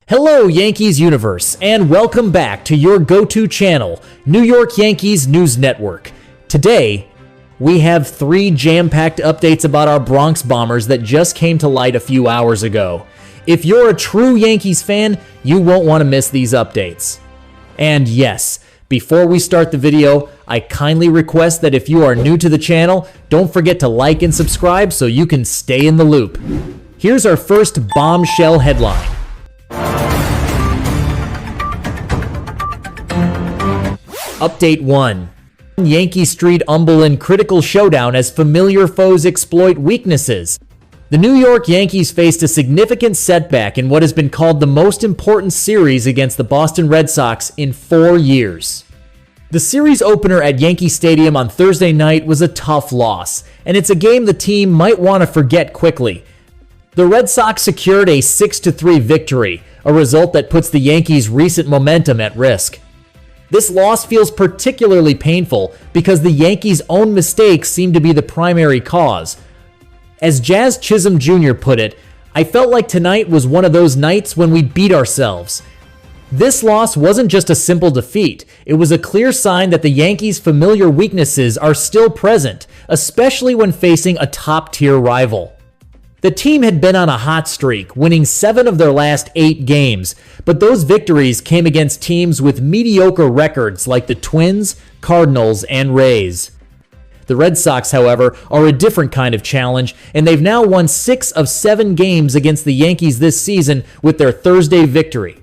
Hello, Yankees universe, and welcome back to your go-to channel, New York Yankees News Network. Today, we have 3 jam-packed updates about our Bronx Bombers that just came to light a few hours ago. If you're a true Yankees fan, you won't want to miss these updates. And yes, before we start the video, I kindly request that if you are new to the channel, don't forget to like and subscribe so you can stay in the loop. Here's our first bombshell headline. Update 1. Yankee Street umble in critical showdown as familiar foes exploit weaknesses. The New York Yankees faced a significant setback in what has been called the most important series against the Boston Red Sox in 4 years. The series opener at Yankee Stadium on Thursday night was a tough loss, and it's a game the team might want to forget quickly. The Red Sox secured a 6-3 victory, a result that puts the Yankees' recent momentum at risk. This loss feels particularly painful because the Yankees' own mistakes seem to be the primary cause. As Jazz Chisholm Jr. put it, "I felt like tonight was one of those nights when we beat ourselves." This loss wasn't just a simple defeat. It was a clear sign that the Yankees' familiar weaknesses are still present, especially when facing a top-tier rival. The team had been on a hot streak, winning 7 of their last 8 games, but those victories came against teams with mediocre records like the Twins, Cardinals, and Rays. The Red Sox, however, are a different kind of challenge, and they've now won 6 of 7 games against the Yankees this season with their Thursday victory.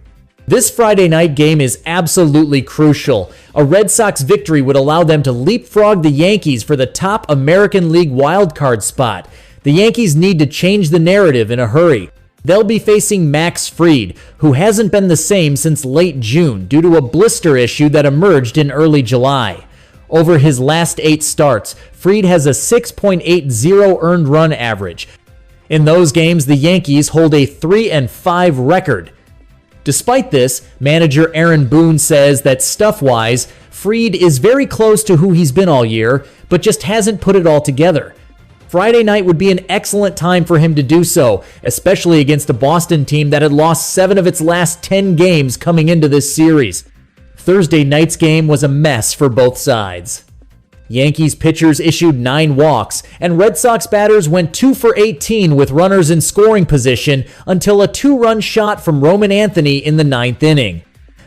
This Friday night game is absolutely crucial. A Red Sox victory would allow them to leapfrog the Yankees for the top American League wildcard spot. The Yankees need to change the narrative in a hurry. They'll be facing Max Fried, who hasn't been the same since late June due to a blister issue that emerged in early July. Over his last 8 starts, Fried has a 6.80 earned run average. In those games, the Yankees hold a 3-5 record. Despite this, manager Aaron Boone says that stuff-wise, Fried is very close to who he's been all year, but just hasn't put it all together. Friday night would be an excellent time for him to do so, especially against a Boston team that had lost 7 of its last 10 games coming into this series. Thursday night's game was a mess for both sides. Yankees pitchers issued 9 walks, and Red Sox batters went 2 for 18 with runners in scoring position until a 2-run shot from Roman Anthony in the 9th inning.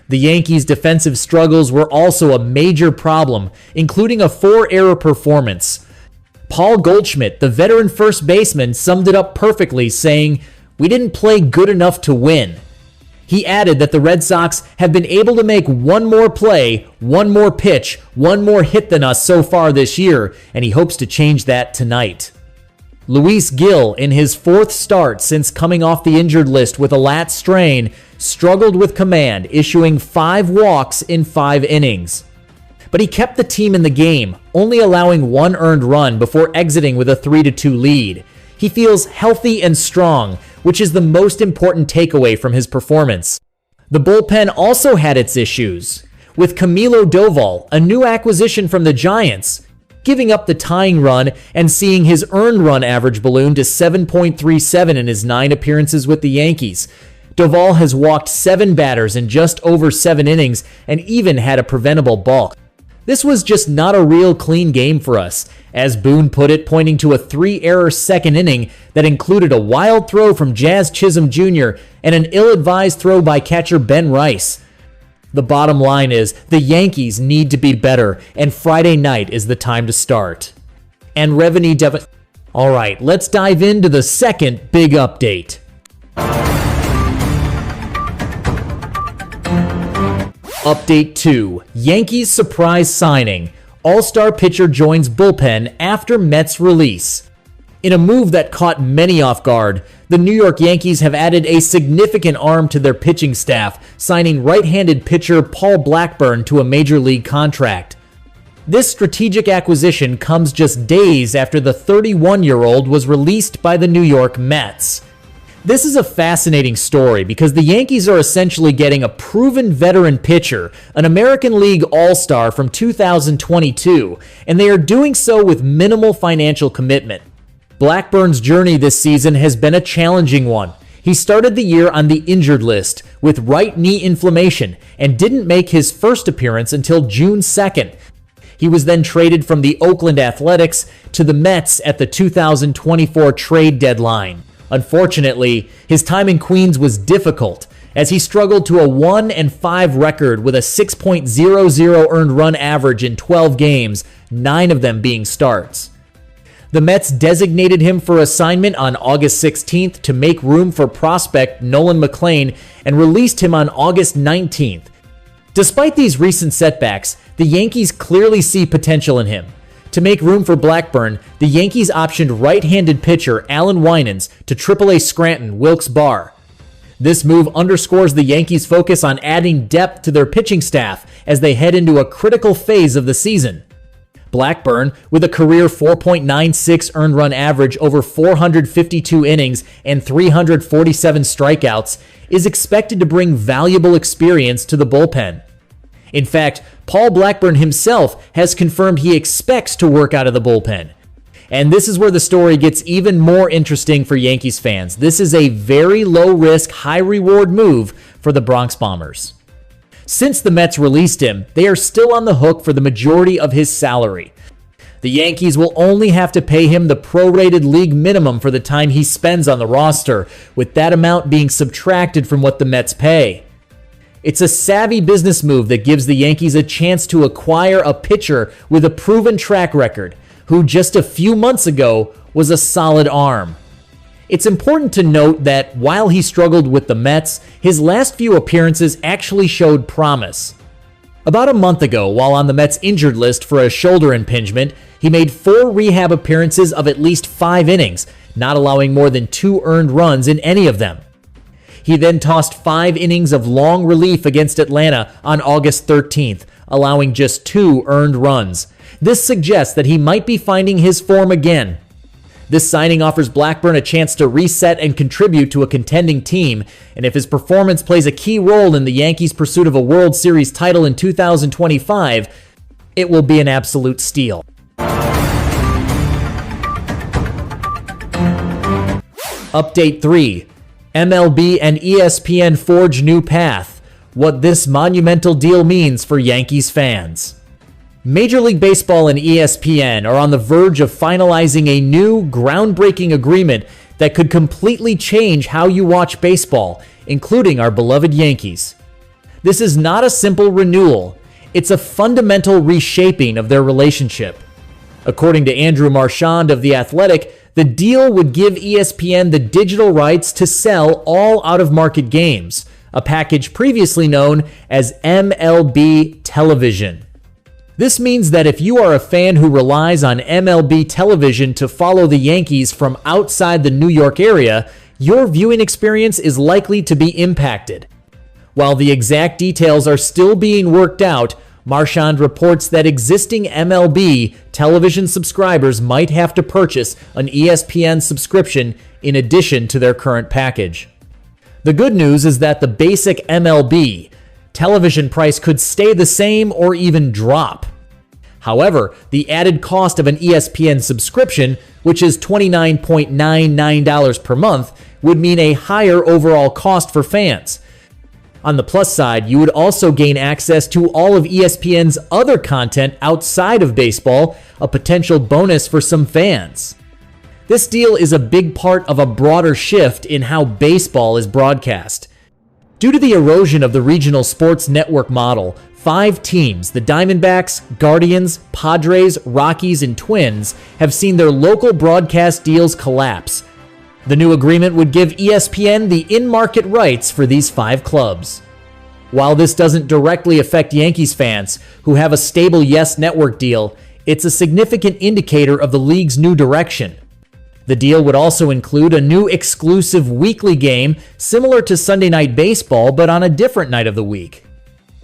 The Yankees' defensive struggles were also a major problem, including a 4-error performance. Paul Goldschmidt, the veteran first baseman, summed it up perfectly, saying, "We didn't play good enough to win." He added that the Red Sox have been able to make one more play, one more pitch, one more hit than us so far this year, and he hopes to change that tonight. Luis Gil, in his 4th start since coming off the injured list with a lat strain, struggled with command, issuing 5 walks in 5 innings. But he kept the team in the game, only allowing 1 earned run before exiting with a 3-2 lead. He feels healthy and strong, which is the most important takeaway from his performance. The bullpen also had its issues, with Camilo Doval, a new acquisition from the Giants, giving up the tying run and seeing his earned run average balloon to 7.37 in his 9 appearances with the Yankees. Doval has walked 7 batters in just over 7 innings and even had a preventable balk. This was just not a real clean game for us, as Boone put it, pointing to a 3-error second inning that included a wild throw from Jazz Chisholm Jr. and an ill-advised throw by catcher Ben Rice. The bottom line is, the Yankees need to be better, and Friday night is the time to start. And Alright, let's dive into the second big update. Update 2. Yankees surprise signing. All-star pitcher joins bullpen after Mets release. In a move that caught many off guard, the New York Yankees have added a significant arm to their pitching staff, signing right-handed pitcher Paul Blackburn to a major league contract. This strategic acquisition comes just days after the 31-year-old was released by the New York Mets. This is a fascinating story because the Yankees are essentially getting a proven veteran pitcher, an American League All-Star from 2022, and they are doing so with minimal financial commitment. Blackburn's journey this season has been a challenging one. He started the year on the injured list with right knee inflammation and didn't make his first appearance until June 2nd. He was then traded from the Oakland Athletics to the Mets at the 2024 trade deadline. Unfortunately, his time in Queens was difficult as he struggled to a 1-5 record with a 6.00 earned run average in 12 games, 9 of them being starts. The Mets designated him for assignment on August 16th to make room for prospect Nolan McLean and released him on August 19th. Despite these recent setbacks, the Yankees clearly see potential in him. To make room for Blackburn, the Yankees optioned right-handed pitcher Alan Winans to AAA Scranton Wilkes-Barre. This move underscores the Yankees' focus on adding depth to their pitching staff as they head into a critical phase of the season. Blackburn, with a career 4.96 earned run average over 452 innings and 347 strikeouts, is expected to bring valuable experience to the bullpen. In fact, Paul Blackburn himself has confirmed he expects to work out of the bullpen. And this is where the story gets even more interesting for Yankees fans. This is a very low-risk, high-reward move for the Bronx Bombers. Since the Mets released him, they are still on the hook for the majority of his salary. The Yankees will only have to pay him the prorated league minimum for the time he spends on the roster, with that amount being subtracted from what the Mets pay. It's a savvy business move that gives the Yankees a chance to acquire a pitcher with a proven track record, who just a few months ago was a solid arm. It's important to note that while he struggled with the Mets, his last few appearances actually showed promise. About a month ago, while on the Mets injured list for a shoulder impingement, he made 4 rehab appearances of at least 5 innings, not allowing more than 2 earned runs in any of them. He then tossed 5 innings of long relief against Atlanta on August 13th, allowing just 2 earned runs. This suggests that he might be finding his form again. This signing offers Blackburn a chance to reset and contribute to a contending team, and if his performance plays a key role in the Yankees' pursuit of a World Series title in 2025, it will be an absolute steal. Update 3. MLB and ESPN forge new path. What this monumental deal means for Yankees fans. Major League Baseball and ESPN are on the verge of finalizing a new, groundbreaking agreement that could completely change how you watch baseball, including our beloved Yankees. This is not a simple renewal. It's a fundamental reshaping of their relationship. According to Andrew Marchand of The Athletic, the deal would give ESPN the digital rights to sell all out-of-market games, a package previously known as MLB Television. This means that if you are a fan who relies on MLB Television to follow the Yankees from outside the New York area, your viewing experience is likely to be impacted. While the exact details are still being worked out, Marchand reports that existing MLB television subscribers might have to purchase an ESPN subscription in addition to their current package. The good news is that the basic MLB television price could stay the same or even drop. However, the added cost of an ESPN subscription, which is $29.99 per month, would mean a higher overall cost for fans. On the plus side, you would also gain access to all of ESPN's other content outside of baseball, a potential bonus for some fans. This deal is a big part of a broader shift in how baseball is broadcast. Due to the erosion of the regional sports network model, 5 teams, the Diamondbacks, Guardians, Padres, Rockies, and Twins, have seen their local broadcast deals collapse. The new agreement would give ESPN the in-market rights for these 5 clubs. While this doesn't directly affect Yankees fans, who have a stable Yes Network deal, it's a significant indicator of the league's new direction. The deal would also include a new exclusive weekly game similar to Sunday Night Baseball, but on a different night of the week.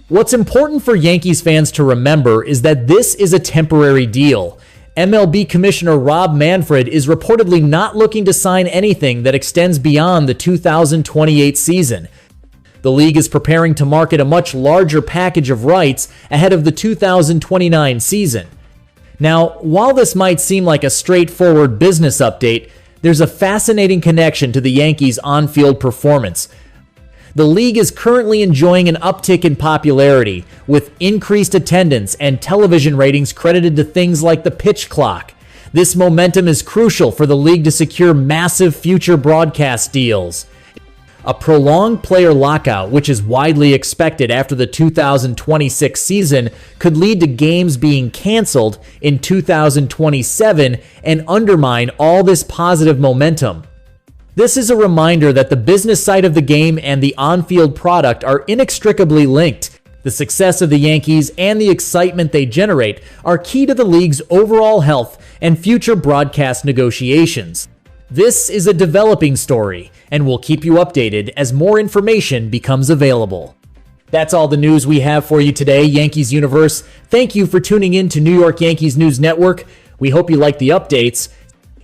What's important for Yankees fans to remember is that this is a temporary deal. MLB Commissioner Rob Manfred is reportedly not looking to sign anything that extends beyond the 2028 season. The league is preparing to market a much larger package of rights ahead of the 2029 season. Now, while this might seem like a straightforward business update, there's a fascinating connection to the Yankees' on-field performance. The league is currently enjoying an uptick in popularity, with increased attendance and television ratings credited to things like the pitch clock. This momentum is crucial for the league to secure massive future broadcast deals. A prolonged player lockout, which is widely expected after the 2026 season, could lead to games being canceled in 2027 and undermine all this positive momentum. This is a reminder that the business side of the game and the on-field product are inextricably linked. The success of the Yankees and the excitement they generate are key to the league's overall health and future broadcast negotiations. This is a developing story, and we'll keep you updated as more information becomes available. That's all the news we have for you today, Yankees Universe. Thank you for tuning in to New York Yankees News Network. We hope you liked the updates.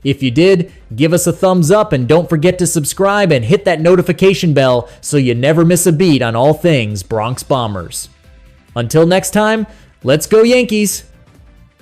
If you did, give us a thumbs up and don't forget to subscribe and hit that notification bell so you never miss a beat on all things Bronx Bombers. Until next time, let's go Yankees!